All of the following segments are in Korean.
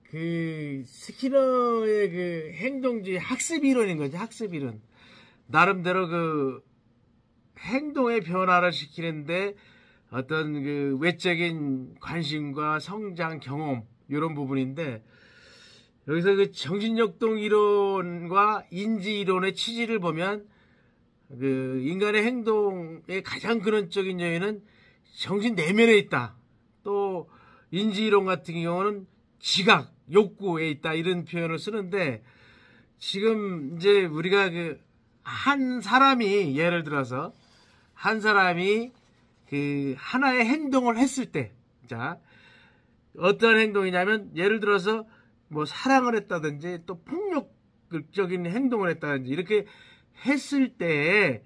그 스키너의 그 행동주의 학습 이론인 거죠. 학습 이론. 나름대로 그 행동의 변화를 시키는데 어떤 그 외적인 관심과 성장 경험 이런 부분인데, 여기서 그 정신역동 이론과 인지 이론의 취지를 보면 그 인간의 행동의 가장 근원적인 요인은 정신 내면에 있다. 또 인지 이론 같은 경우는 지각, 욕구에 있다, 이런 표현을 쓰는데, 지금 이제 우리가 그 한 사람이, 예를 들어서 한 사람이 그 하나의 행동을 했을 때, 자, 어떤 행동이냐면, 예를 들어서 뭐 사랑을 했다든지 또 폭력적인 행동을 했다든지 이렇게 했을 때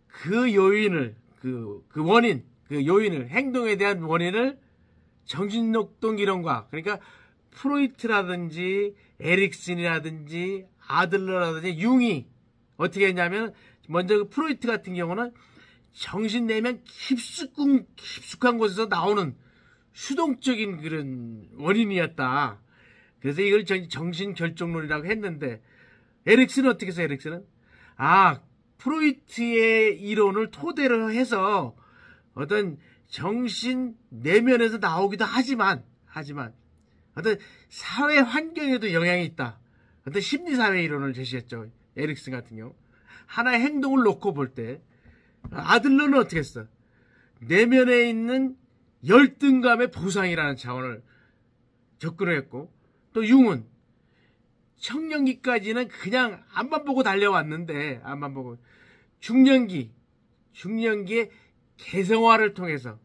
그 요인을, 그 원인, 그 요인을, 행동에 대한 원인을 정신역동 이론과, 그러니까 프로이트라든지 에릭슨이라든지 아들러라든지 융이 어떻게 했냐면, 먼저 그 프로이트 같은 경우는 정신 내면 깊숙한 곳에서 나오는 수동적인 그런 원인이었다. 그래서 이걸 정신결정론이라고 했는데, 에릭슨은 어떻게 해서, 에릭슨은 프로이트의 이론을 토대로 해서 어떤 정신 내면에서 나오기도 하지만 어떤 사회 환경에도 영향이 있다. 어떤 심리사회 이론을 제시했죠. 에릭슨 같은 경우. 하나의 행동을 놓고 볼 때, 아들러는 어떻게 했어? 내면에 있는 열등감의 보상이라는 차원을 접근을 했고, 또 융은 청년기까지는 그냥 앞만 보고 달려왔는데, 앞만 보고 중년기의 개성화를 통해서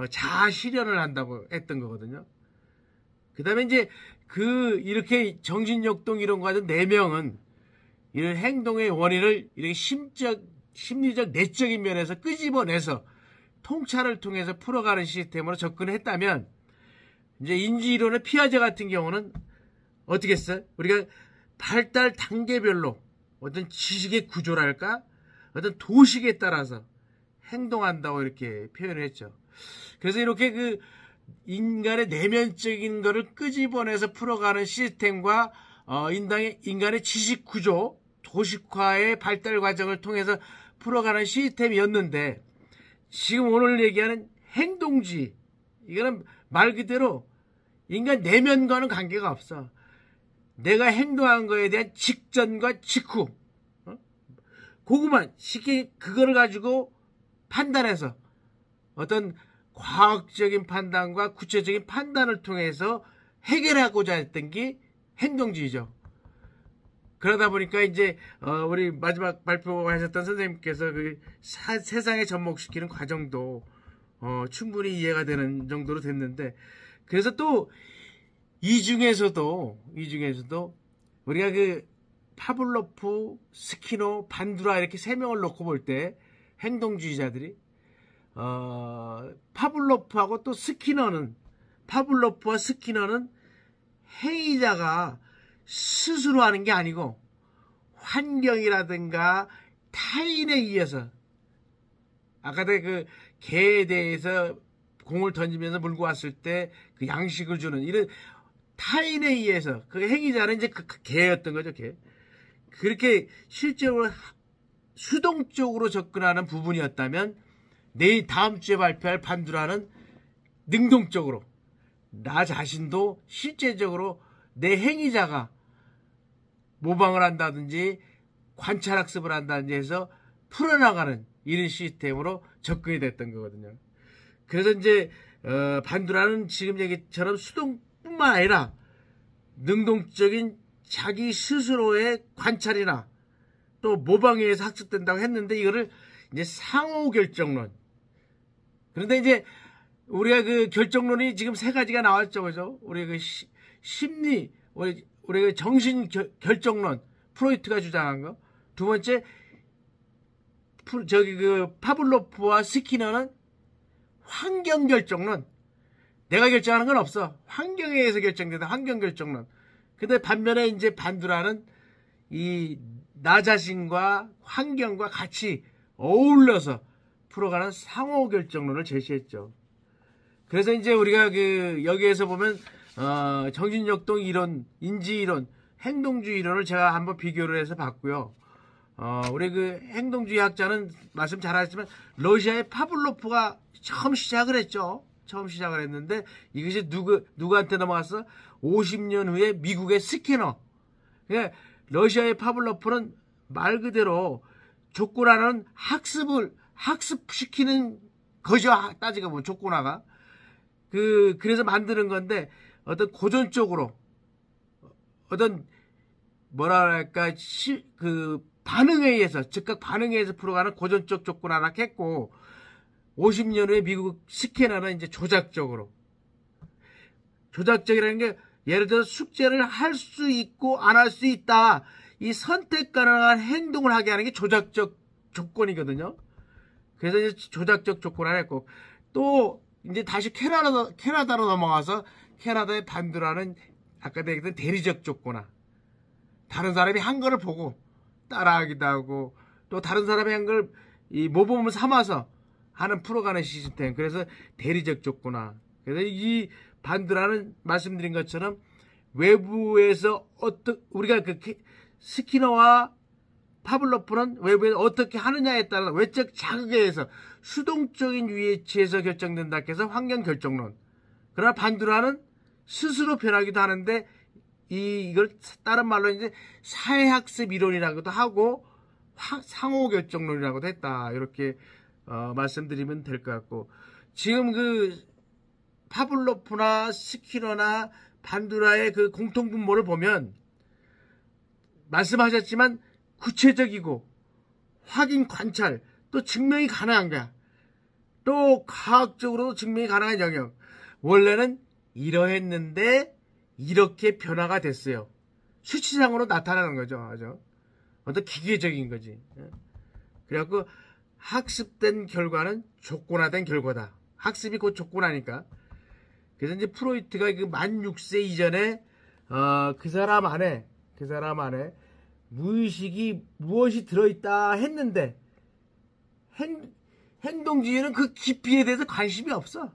자아 실현을 한다고 했던 거거든요. 그 다음에 이제 이렇게 정신역동 이론 가진 4명은 이런 행동의 원인을 이렇게 심리적, 내적인 면에서 끄집어내서 통찰을 통해서 풀어가는 시스템으로 접근했다면, 이제 인지이론의 피아제 같은 경우는 어떻게 했어요? 우리가 발달 단계별로 어떤 지식의 구조랄까? 어떤 도식에 따라서 행동한다고 이렇게 표현을 했죠. 그래서 이렇게 그 인간의 내면적인 거를 끄집어내서 풀어가는 시스템과 인간의 지식 구조, 도식화의 발달 과정을 통해서 풀어가는 시스템이었는데, 지금 오늘 얘기하는 행동주의, 이거는 말 그대로 인간 내면과는 관계가 없어. 내가 행동한 거에 대한 직전과 직후, 그거만 쉽게 그거를 가지고 판단해서 어떤 과학적인 판단과 구체적인 판단을 통해서 해결하고자 했던 게 행동주의죠. 그러다 보니까 이제 우리 마지막 발표하셨던 선생님께서 그 세상에 접목시키는 과정도 충분히 이해가 되는 정도로 됐는데, 그래서 또 이 중에서도 우리가 그 파블로프, 스키너, 반두라 이렇게 3명을 놓고 볼 때 행동주의자들이 파블로프와 스키너는 행위자가 스스로 하는 게 아니고 환경이라든가 타인에 의해서, 아까 그 개에 대해서 공을 던지면서 물고 왔을 때 그 양식을 주는 이런 타인에 의해서, 그 행위자는 이제 그 개였던 거죠, 개. 그렇게 실제로 수동적으로 접근하는 부분이었다면, 내일 다음 주에 발표할 반두라는 능동적으로, 나 자신도 실제적으로 내 행위자가 모방을 한다든지 관찰학습을 한다든지 해서 풀어나가는 이런 시스템으로 접근이 됐던 거거든요. 그래서 이제 반두라는 지금 얘기처럼 수동뿐만 아니라 능동적인 자기 스스로의 관찰이나 또 모방에 의해서 학습된다고 했는데, 이거를 이제 상호결정론. 그런데 이제 우리가 그 결정론이 지금 3가지가 나왔죠, 그죠? 우리 그 심리, 우리 그 정신 결정론, 프로이트가 주장한 거. 2번째, 그 파블로프와 스키너는 환경 결정론. 내가 결정하는 건 없어. 환경에 의해서 결정된다. 환경 결정론. 근데 반면에 이제 반두라는 나 자신과 환경과 같이 어울려서 풀어가는 상호 결정론을 제시했죠. 그래서 이제 우리가 여기에서 보면 정신역동 이론, 인지이론, 행동주의 이론을 제가 한번 비교를 해서 봤고요. 우리 그 행동주의 학자는 말씀 잘하셨지만 러시아의 파블로프가 처음 시작을 했죠. 처음 시작을 했는데 이것이 누구한테 넘어갔어? 50년 후에 미국의 스키너. 그러니까 러시아의 파블로프는 말 그대로 족구라는 학습시키는 거죠. 따지고 보면 족구나가. 그래서 만드는 건데 어떤 고전적으로 어떤 뭐랄까 반응에 의해서 즉각 반응에 의해서 풀어가는 고전적 족구나라 했고 50년 후에 미국 스캐너는 이제 조작적으로 조작적이라는 게 예를 들어 숙제를 할 수 있고 안 할 수 있다 이 선택 가능한 행동을 하게 하는 게 조작적 조건이거든요. 그래서 이제 조작적 조건을 했고 또 이제 다시 캐나다로 넘어가서 캐나다의 반도라는 아까 얘기했던 대리적 조건화. 다른 사람이 한 거를 보고 따라하기도 하고 또 다른 사람이 한 걸 이 모범을 삼아서 하는 풀어가는 시스템. 그래서 대리적 조건화. 그래서 이 반도라는 말씀드린 것처럼 외부에서 우리가 스키너와 파블로프는 외부에서 어떻게 하느냐에 따라서 외적 자극에 의해서 수동적인 위치에서 결정된다 해서 환경 결정론. 그러나 반도라는 스스로 변하기도 하는데 이걸 다른 말로 이제 사회학습 이론이라고도 하고 상호 결정론이라고도 했다. 이렇게 말씀드리면 될 것 같고 지금 그 파블로프나 스키너나 반두라의 그 공통 분모를 보면 말씀하셨지만 구체적이고 확인 관찰 또 증명이 가능한 거야. 또 과학적으로도 증명이 가능한 영역. 원래는 이러했는데 이렇게 변화가 됐어요. 수치상으로 나타나는 거죠. 아주. 어떤 기계적인 거지. 그래갖고 학습된 결과는 조건화된 결과다. 학습이 곧 조건화니까. 그래서 이제 프로이트가 그 만 6세 이전에 그 사람 안에 무의식이 무엇이 들어있다 했는데 행동주의는 그 깊이에 대해서 관심이 없어.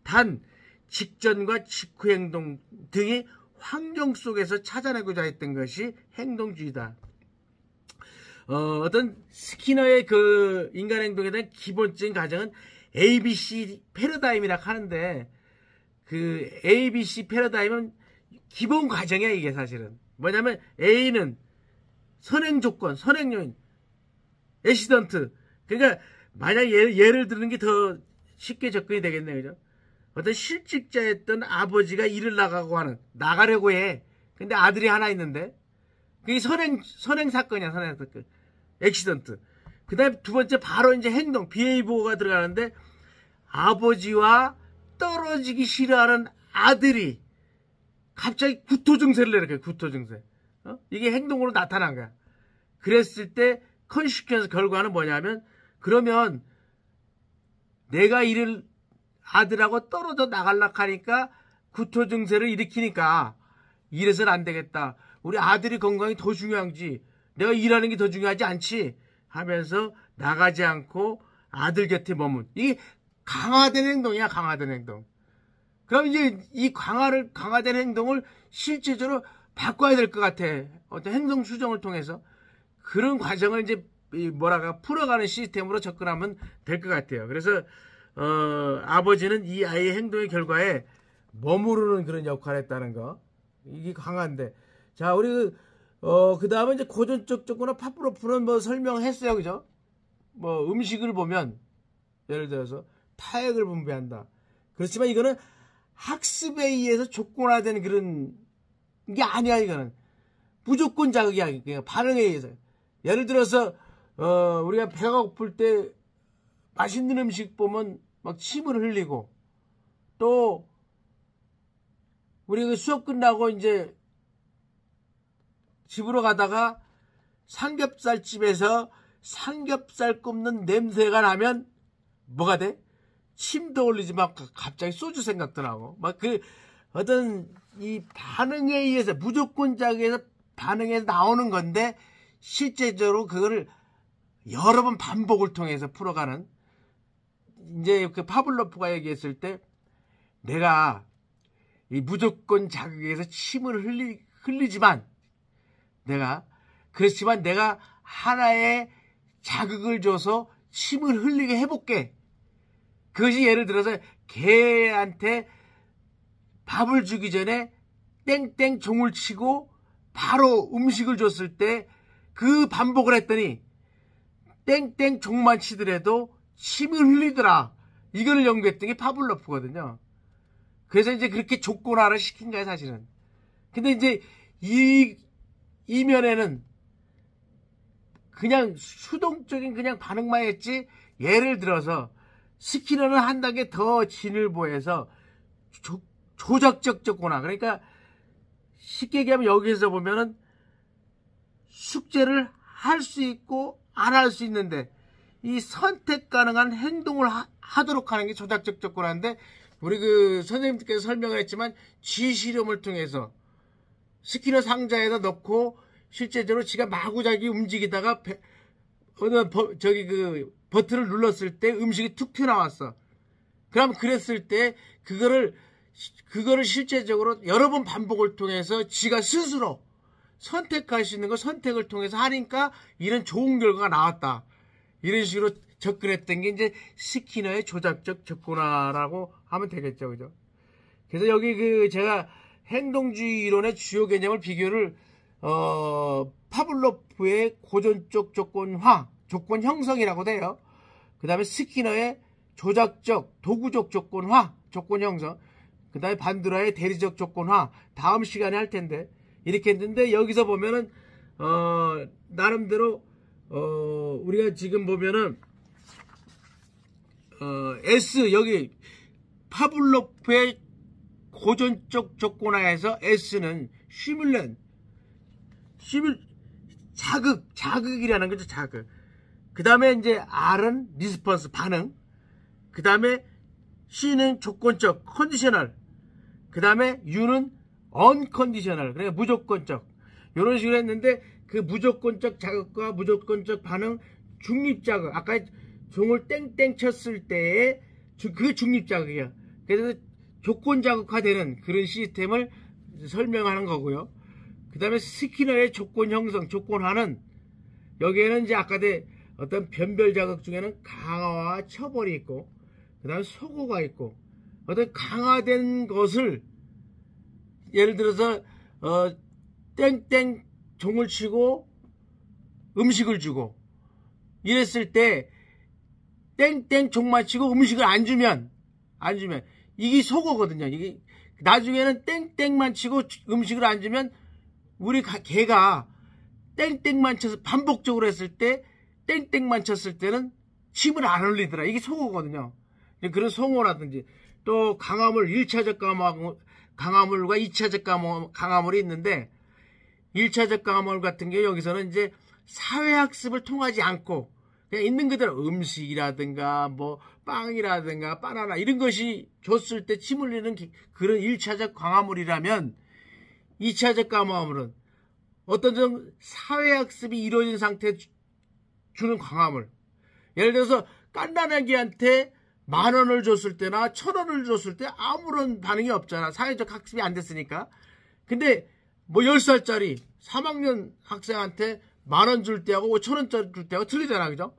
단 직전과 직후 행동 등이 환경 속에서 찾아내고자 했던 것이 행동주의다. 어떤 스키너의 그 인간 행동에 대한 기본적인 가정은 ABC 패러다임이라고 하는데 그 ABC 패러다임은 기본 과정이야. 이게 사실은 뭐냐면 A는 선행 조건, 선행 요인, 애시던트. 그러니까 만약 예를 드는 게 더 쉽게 접근이 되겠네요. 그죠? 어떤 실직자였던 아버지가 일을 나가려고 해. 근데 아들이 하나 있는데 그게 선행 사건이야. 선행 사건. 액시던트. 그 다음에 두 번째 바로 이제 행동, 비헤이버가 들어가는데 아버지와 떨어지기 싫어하는 아들이 갑자기 구토 증세를 내려요. 구토 증세. 이게 행동으로 나타난 거야. 그랬을 때 컨시퀀스 결과는 뭐냐면 그러면 내가 이를 아들하고 떨어져 나가려고 하니까 구토 증세를 일으키니까 이래서는 안 되겠다. 우리 아들이 건강이 더 중요한지 내가 일하는 게 더 중요하지 않지 하면서 나가지 않고 아들 곁에 머문. 이게 강화된 행동이야. 강화된 행동. 그럼 이제 이 강화된 행동을 실제적으로 바꿔야 될 것 같아. 어떤 행동 수정을 통해서 그런 과정을 이제 풀어가는 시스템으로 접근하면 될 것 같아요. 그래서 아버지는 이 아이의 행동의 결과에 머무르는 그런 역할을 했다는 거. 이게 강한데. 자, 우리 그 다음에 이제 고전적 조건과 파블로프는 뭐 설명했어요. 그죠? 뭐 음식을 보면 예를 들어서 타액을 분비한다. 그렇지만 이거는 학습에 의해서 조건화된 그런 게 아니야. 이거는 무조건 자극이야. 그러니까 반응에 의해서. 예를 들어서 우리가 배가 고플 때 맛있는 음식 보면 막 침을 흘리고 또 우리 그 수업 끝나고 이제 집으로 가다가 삼겹살집에서 삼겹살 굽는 냄새가 나면 뭐가 돼? 침도 흘리지 막 갑자기 소주 생각도 나고 막 그 어떤 이 반응에 의해서 무조건 자극에서 반응해서 나오는 건데 실제적으로 그거를 여러 번 반복을 통해서 풀어가는 이제 그 파블로프가 얘기했을 때 내가 이 무조건 자극에서 침을 흘리지만 그렇지만 내가 하나의 자극을 줘서 침을 흘리게 해볼게. 그것이 예를 들어서 개한테 밥을 주기 전에 땡땡 종을 치고 바로 음식을 줬을 때 그 반복을 했더니 땡땡 종만 치더라도 침을 흘리더라. 이거를 연구했던 게 파블로프거든요. 그래서 이제 그렇게 조건화를 시킨 거예요, 사실은. 근데 이제 이 면에는 그냥 수동적인 그냥 반응만 했지, 예를 들어서 스키너는 한 단계 더 진을 보여서 조작적 조건화. 그러니까 쉽게 얘기하면 여기서 보면은 숙제를 할 수 있고 안 할 수 있는데 이 선택 가능한 행동을 하도록 하는 게 조작적 조건화인데, 우리 그 선생님께서 설명을 했지만 쥐실험을 통해서 스키너 상자에다 넣고 실제적으로 지가 마구자기 움직이다가 그 버튼을 눌렀을 때 음식이 툭 튀어나왔어. 그럼 그랬을 때 그거를 실제적으로 여러 번 반복을 통해서 지가 스스로 선택할 수 있는 거 선택을 통해서 하니까 이런 좋은 결과가 나왔다. 이런 식으로 접근했던 게 이제 스키너의 조작적 접근화라고 하면 되겠죠. 그죠? 그래서 여기 제가 행동주의 이론의 주요 개념을 비교를, 파블로프의 고전적 조건화, 조건 형성이라고 돼요. 그 다음에 스키너의 조작적, 도구적 조건화, 조건 형성. 그 다음에 반두라의 대리적 조건화, 다음 시간에 할 텐데, 이렇게 했는데, 여기서 보면은, 나름대로, 우리가 지금 보면은, S, 여기, 파블로프의 고전적 조건화에서 S는 자극이라는 거죠, 자극. 그 다음에 이제 R은 리스폰스, 반응. 그 다음에 C는 조건적, 컨디셔널. 그 다음에 U는 언컨디셔널, 그러니까 무조건적. 이런 식으로 했는데, 그 무조건적 자극과 무조건적 반응, 중립자극. 아까 종을 땡땡 쳤을 때의 그게 중립자극이야. 그래서 조건자극화되는 그런 시스템을 설명하는 거고요. 그 다음에 스키너의 조건 형성, 조건화는 여기에는 이제 아까 어떤 변별자극 중에는 강화와 처벌이 있고, 그 다음에 소고가 있고, 어떤 강화된 것을 예를 들어서 땡땡 종을 치고 음식을 주고 이랬을 때 땡땡 종만 치고 음식을 안 주면 이게 소고거든요. 이게 나중에는 땡땡만 치고 음식을 안 주면 우리 개가 땡땡만 쳐서 반복적으로 했을 때 땡땡만 쳤을 때는 침을 안 흘리더라. 이게 소고거든요. 그런 송어라든지 또 강화물 1차적 강화물과 2차적 강화물이 있는데 1차적 강화물 같은 게 여기서는 이제 사회학습을 통하지 않고 그냥 있는 그대로 음식이라든가 뭐 빵이라든가 바나나 이런 것이 줬을 때 침 흘리는 그런 1차적 강화물이라면 2차적 강화물은 어떤 좀 사회학습이 이루어진 상태에 주는 강화물. 예를 들어서 깐난아기한테 10,000원을 줬을 때나 1,000원을 줬을 때 아무런 반응이 없잖아. 사회적 학습이 안 됐으니까. 근데 뭐 10살짜리 3학년 학생한테 10,000원 줄 때하고 5,000원짜리 줄 때하고 틀리잖아. 그죠?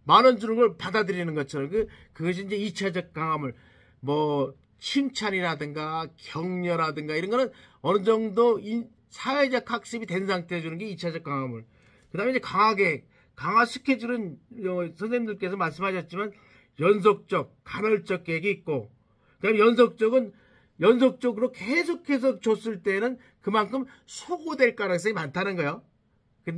10,000원 주는 걸 받아들이는 것처럼 그것이 이제 2차적 강화물. 뭐 칭찬이라든가 격려라든가 이런 거는 어느 정도 사회적 학습이 된 상태에 주는 게 2차적 강화물. 그 다음에 이제 강화 스케줄은 선생님들께서 말씀하셨지만 연속적, 간헐적 계획이 있고, 그다음에 연속적으로 계속해서 줬을 때는 그만큼 소고될 가능성이 많다는 거예요.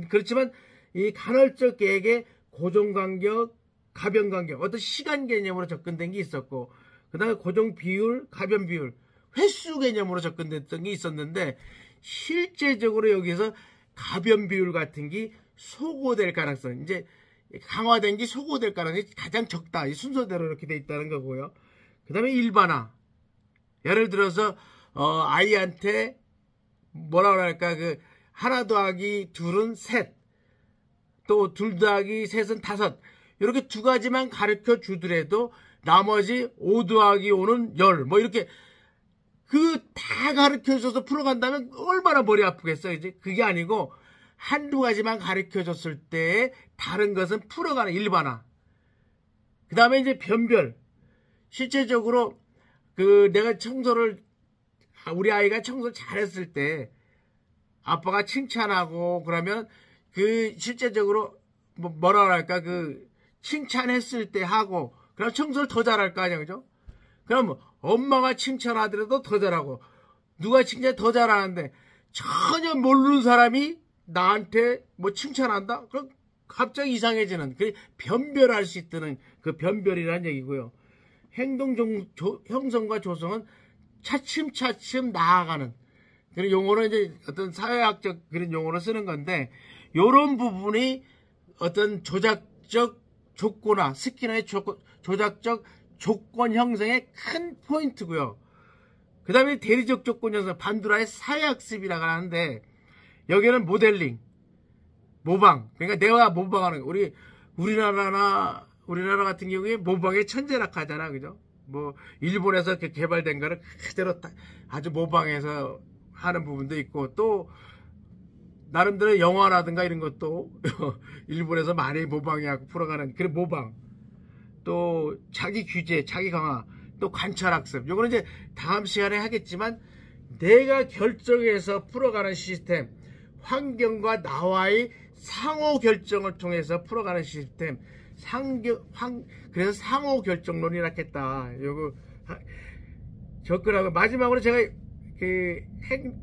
그렇지만 이 간헐적 계획에 고정간격, 가변간격, 어떤 시간 개념으로 접근된 게 있었고, 그 다음에 고정 비율, 가변 비율, 횟수 개념으로 접근됐던 게 있었는데, 실제적으로 여기서 가변 비율 같은 게 소고될 가능성, 이제 강화된 게 소고될 가능성이 가장 적다. 이 순서대로 이렇게 돼 있다는 거고요. 그 다음에 일반화. 예를 들어서, 아이한테, 뭐라 그럴까, 하나 더하기 둘은 셋. 또 둘 더하기 셋은 다섯. 이렇게 두 가지만 가르쳐 주더라도 나머지 5 더하기 5는 10. 뭐 이렇게 다 가르쳐줘서 풀어간다면 얼마나 머리 아프겠어, 이제. 그게 아니고, 한두 가지만 가르쳐줬을 때, 다른 것은 풀어가는 일반화. 그 다음에 이제 변별. 실제적으로, 내가 우리 아이가 청소를 잘했을 때, 아빠가 칭찬하고, 그러면, 실제적으로, 뭐라 그럴까, 칭찬했을 때 하고, 그럼 청소를 더 잘할 거 아니야, 그죠? 그럼 엄마가 칭찬하더라도 더 잘하고, 누가 칭찬 더 잘하는데, 전혀 모르는 사람이 나한테 뭐 칭찬한다? 그럼 갑자기 이상해지는, 변별할 수 있다는 그 변별이라는 얘기고요. 행동 형성과 조성은 차츰차츰 나아가는, 그런 용어는 이제 어떤 사회학적 그런 용어로 쓰는 건데, 요런 부분이 어떤 조작적 조건화, 스키너의 조작적 조건 형성의 큰 포인트고요. 그 다음에 대리적 조건 형성, 반두라의 사회학습이라고 하는데, 여기는 모델링, 모방. 그러니까 내가 모방하는 거. 우리나라 같은 경우에 모방의 천재라 하잖아, 그죠? 뭐 일본에서 개발된 거를 그대로 아주 모방해서 하는 부분도 있고, 또 나름대로 영화라든가 이런 것도 일본에서 많이 모방해갖고 풀어가는 그런 모방. 또 자기 규제, 자기 강화, 또 관찰학습. 요거는 이제 다음 시간에 하겠지만, 내가 결정해서 풀어가는 시스템, 환경과 나와의 상호 결정을 통해서 풀어가는 시스템, 그래서 상호 결정론이라 했다. 요거 접근하고, 마지막으로 제가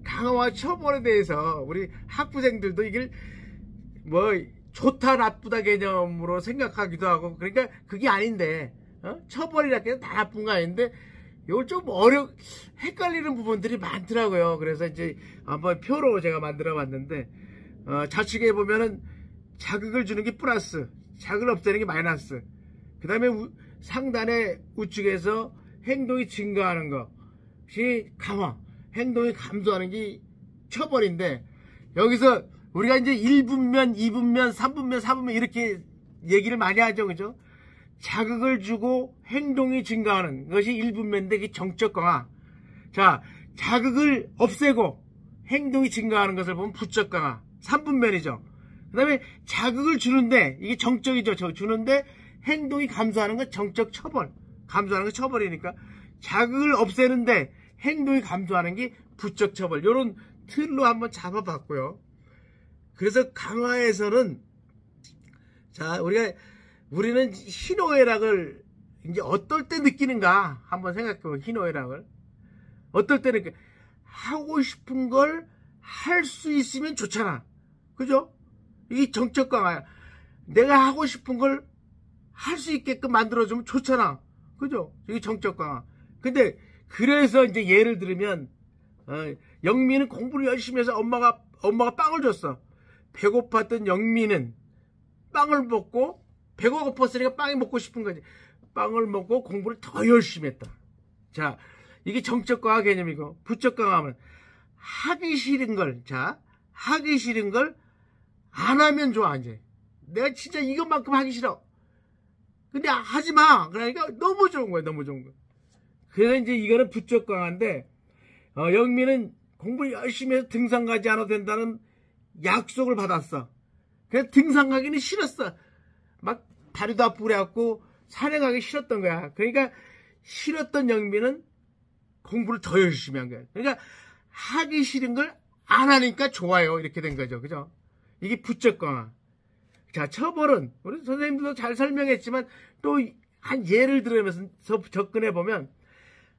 강화와 처벌에 대해서 우리 학부생들도 이걸 뭐 좋다 나쁘다 개념으로 생각하기도 하고, 그러니까 그게 아닌데, 처벌이라 해서 다 나쁜 거 아닌데, 이걸 좀 헷갈리는 부분들이 많더라고요. 그래서 이제 한번 표로 제가 만들어 봤는데, 좌측에 보면은 자극을 주는 게 플러스, 자극을 없애는 게 마이너스, 그 다음에 상단에 우측에서 행동이 증가하는 것이 강화, 행동이 감소하는 게 처벌인데, 여기서 우리가 이제 1분면, 2분면, 3분면, 4분면 이렇게 얘기를 많이 하죠, 그죠? 자극을 주고 행동이 증가하는 것이 1분면인데, 그게 정적 강화. 자, 자극을 없애고 행동이 증가하는 것을 보면 부적 강화. 3분면이죠. 그 다음에 자극을 주는데, 이게 정적이죠. 주는데 행동이 감소하는 건 정적 처벌. 감소하는 건 처벌이니까. 자극을 없애는데 행동이 감소하는 게 부적 처벌. 요런 틀로 한번 잡아봤고요. 그래서 강화에서는, 자, 우리는 희노애락을 이제 어떨 때 느끼는가 한번 생각해보고, 희노애락을. 어떨 때는 하고 싶은 걸 할 수 있으면 좋잖아. 그죠? 이게 정적 강화야. 내가 하고 싶은 걸 할 수 있게끔 만들어주면 좋잖아. 그죠? 이게 정적 강화. 근데, 그래서 이제 예를 들면, 영미는 공부를 열심히 해서 엄마가 빵을 줬어. 배고팠던 영미는 빵을 먹고, 배가 고팠으니까 빵이 먹고 싶은 거지. 빵을 먹고 공부를 더 열심히 했다. 자, 이게 정적 강화 개념이고, 부적 강화하면 하기 싫은 걸 안 하면 좋아, 이제. 내가 진짜 이것만큼 하기 싫어. 근데 하지 마. 그러니까 너무 좋은 거야, 너무 좋은 거. 그래서 이제 이거는 부적 강화인데, 영미는 공부 열심히 해서 등산 가지 않아도 된다는 약속을 받았어. 그래서 등산 가기는 싫었어. 막 다리도 아프고 그래갖고 산에 가기 싫었던 거야. 그러니까 싫었던 영미는 공부를 더 열심히 한 거야. 그러니까 하기 싫은 걸 안 하니까 좋아요. 이렇게 된 거죠. 그죠? 이게 부적 강화. 자, 처벌은 우리 선생님들도 잘 설명했지만 또 한 예를 들으면서 접근해 보면,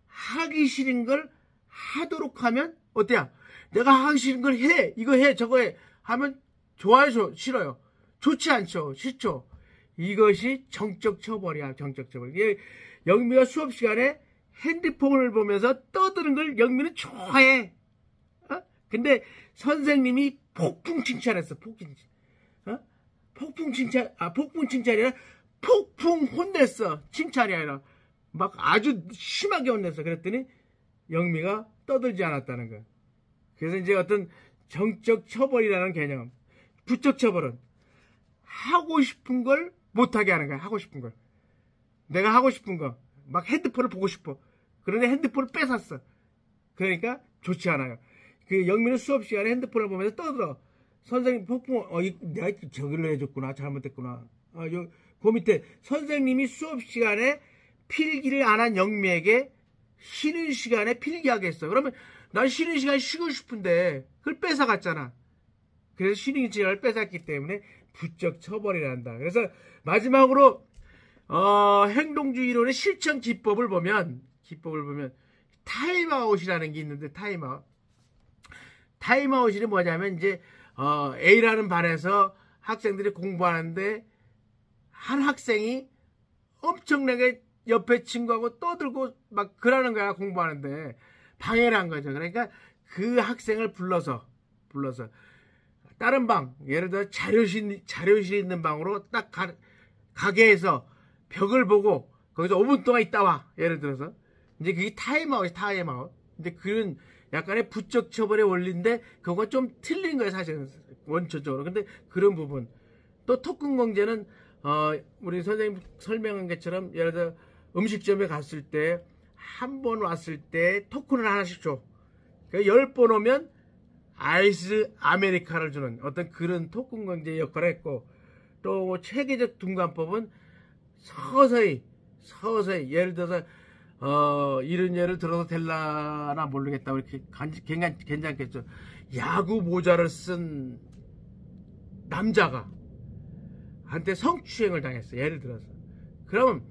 하기 싫은 걸 하도록 하면 어때요? 내가 하기 싫은 걸 해. 이거 해. 저거 해. 하면 좋아요? 싫어요? 좋지 않죠? 싫죠? 이것이 정적 처벌이야. 정적 처벌. 이게 영미가 수업 시간에 핸드폰을 보면서 떠드는 걸 영미는 좋아해. 근데 선생님이 폭풍 칭찬했어. 폭풍 칭찬이 아니라 폭풍 혼냈어. 칭찬이 아니라 막 아주 심하게 혼냈어. 그랬더니 영미가 떠들지 않았다는 거야. 그래서 이제 어떤 정적 처벌이라는 개념, 부적 처벌은 하고 싶은 걸 못하게 하는 거야. 하고 싶은 걸. 내가 하고 싶은 거, 막 핸드폰을 보고 싶어. 그런데 핸드폰을 뺏었어. 그러니까 좋지 않아요. 그 영민은 수업 시간에 핸드폰을 보면서 떠들어. 선생님 폭풍, 내가 저기를 해줬구나. 잘못했구나. 그 밑에 선생님이 수업 시간에 필기를 안 한 영미에게 쉬는 시간에 필기하겠어. 그러면 난 쉬는 시간에 쉬고 싶은데 그걸 뺏어갔잖아. 그래서 쉬는 시간을 뺏었기 때문에 부쩍 처벌이 난다. 그래서 마지막으로 행동주의 이론의 실천 기법을 보면 타임아웃이라는 게 있는데 타임아웃이 뭐냐면 이제 A라는 반에서 학생들이 공부하는데 한 학생이 엄청나게 옆에 친구하고 떠들고 막 그러는 거야. 공부하는데 방해를 한 거죠. 그러니까 그 학생을 불러서 다른 방, 예를 들어 자료실 있는 방으로 딱 가게 해서 벽을 보고 거기서 5분 동안 있다 와. 예를 들어서 이제 그게 타임아웃. 근데 그런 약간의 부적 처벌의 원리인데 그거가 좀 틀린 거예요, 사실은 원초적으로. 근데 그런 부분 또 토큰 공제는 우리 선생님 설명한 것처럼 예를 들어 음식점에 갔을 때 한 번 왔을 때 토큰을 하나씩 줘. 그러니까 10번 오면 아이스 아메리카를 주는 어떤 그런 토큰 공제 역할을 했고, 또 체계적 둔감법은 서서히 예를 들어서 이런 예를 들어서 될라나 모르겠다. 이렇게 괜찮겠죠. 야구 모자를 쓴 남자가 한테 성추행을 당했어. 예를 들어서. 그러면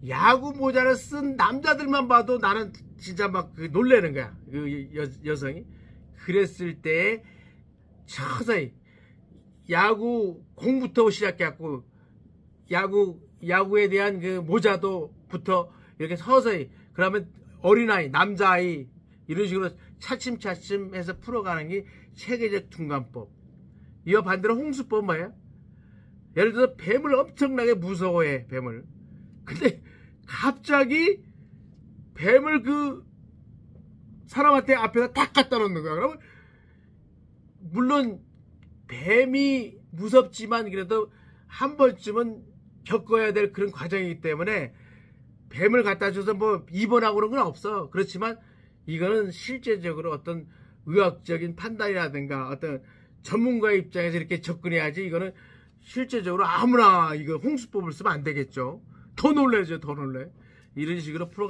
야구 모자를 쓴 남자들만 봐도 나는 진짜 막 놀래는 거야. 그 여성이. 그랬을 때 서서히 야구 공부터 시작해갖고 야구에 대한 그 모자도부터 이렇게 서서히, 그러면 어린아이, 남자아이 이런 식으로 차츰차츰 해서 풀어가는 게 체계적 둔감법. 이와 반대로 홍수법 뭐예요? 예를 들어서 뱀을 엄청나게 무서워해, 뱀을. 근데 갑자기 뱀을 그 사람한테 앞에다 딱 갖다 놓는 거야. 그러면 물론 뱀이 무섭지만 그래도 한 번쯤은 겪어야 될 그런 과정이기 때문에 뱀을 갖다 줘서 뭐 입원하고 그런 건 없어. 그렇지만 이거는 실제적으로 어떤 의학적인 판단이라든가 어떤 전문가의 입장에서 이렇게 접근해야지, 이거는 실제적으로 아무나 이거 홍수법을 쓰면 안 되겠죠. 더 놀래죠, 더 놀래. 이런 식으로